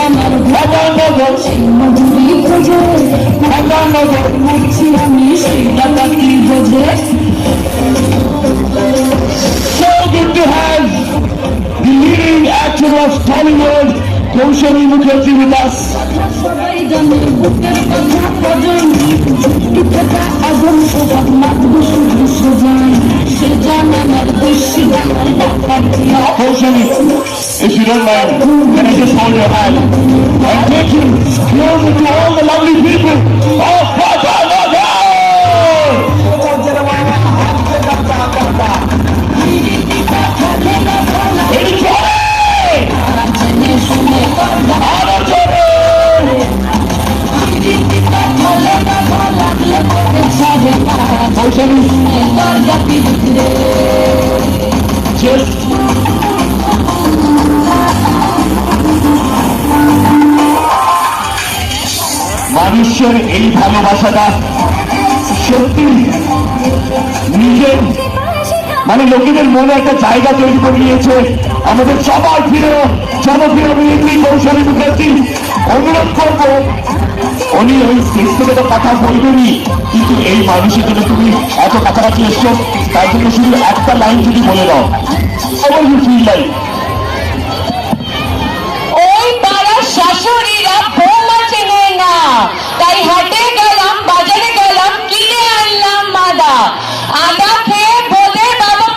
আমার ভাগানগর সেই মজুরি খোঁজে ভাগানগর মরছি আমি সেই ডাকাতি বোঝে So good to have the leading actor of Tollywood, Kaushali Mukherjee with us. সবাই জানে বুকের কথা কজন যুক্তি থাকা আগুন প্রভাব মাতবু শুধু সোজান সে জান আমার বেশি আমার ডাকাতি Kaushali, if you don't mind, can I just hold your hand and take you closer to all the lovely people of Bhatanagar? মানুষের এই ভালোবাসাটা সত্যি নিজের মানে লোকেদের মনে একটা জায়গা তৈরি করে নিয়েছে। আমাদের সবার প্রিয় জনপ্রিয় অভিনেত্রী কৌশলী মুখার্জি, অনুরোধ করবো উনি ওই স্টেজ থেকে তো কথা বলবেনই, কিন্তু এই মানুষের জন্য তুমি এত কাছাকাছি এসছো, তাই জন্য শুধু একটা লাইন যদি বলে দাও। সবাই ফিল লাইন ওই পাড়ার শাশুড়িরা বৌমা চেনে না, তাই হাটে গেলাম বাজারে গেলাম কিনে আনলাম মাদা আদা খেয়ে বলে বাবা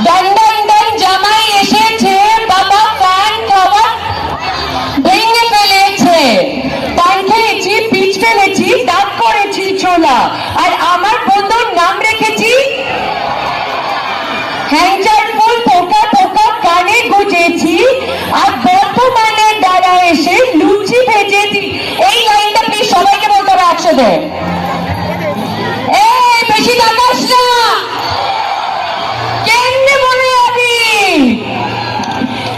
ডন ডন ডন জামাই এসেছে বাবা ফ্যান কভার ভেঙে ফেলেছে পান খেয়েছি পিচ ফেলেছি দাগ করেছি ছোলা আর আমার বন্ধুর নাম রেখেছি হ্যাংচার ফুল পোকা পোকা কানে গুজেছি আর বর্তমানে দ্বারা এসে লুচি ভেজেছি। এই লাইনটা প্লিজ সবাইকে বলতে হবে একসাথে। এই বেশি তাকাস না, কেমনে মনে যাবি।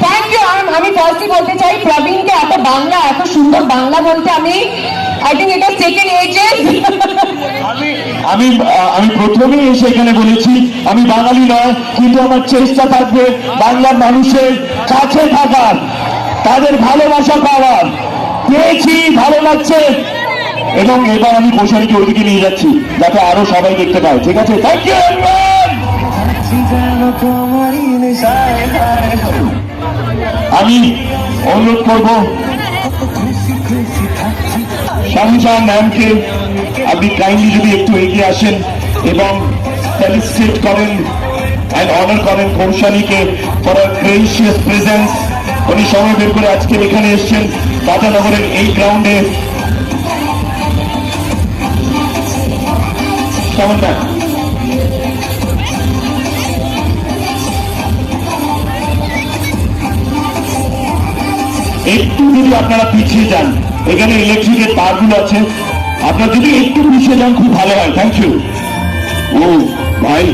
Thank you. আমি ফার্স্টই বলতে চাই প্রবীণকে এত বাংলা এত সুন্দর বাংলা বলতে আমি আই থিঙ্ক এটা সেকেন্ড এজেস। আমি আমি প্রথমেই এসে এখানে বলেছি আমি বাঙালি নয়, কিন্তু আমার চেষ্টা থাকবে বাংলার মানুষের কাছে থাকার, তাদের ভালোবাসা পাওয়ার। পেয়েছি, ভালো লাগছে, এবং এবার আমি কৌশলীকে ওইদিকে নিয়ে যাচ্ছি যাতে আরো সবাই দেখতে পায়। ঠিক আছে, থ্যাংক ইউ এভরিওয়ান। আমি অনুরোধ করবো শাহজাহ ম্যামকে আপনি কাইন্ডলি যদি একটু এগিয়ে আসেন এবং ফেলিসিটেট করেন অ্যান্ড অনার করেন কৌশলীকে ফর আ গ্রেসিয়াস প্রেজেন্স। উনি সময় বের করে আজকে এখানে এসেছেন বাটানগরের এই গ্রাউন্ডে। কেমন না? একটু যদি আপনারা পিছিয়ে যান, এখানে ইলেকট্রিকের তারগুলো আছে, আপনারা যদি একটু পিছিয়ে যান খুব ভালো হয়। Thank you. ও ভাই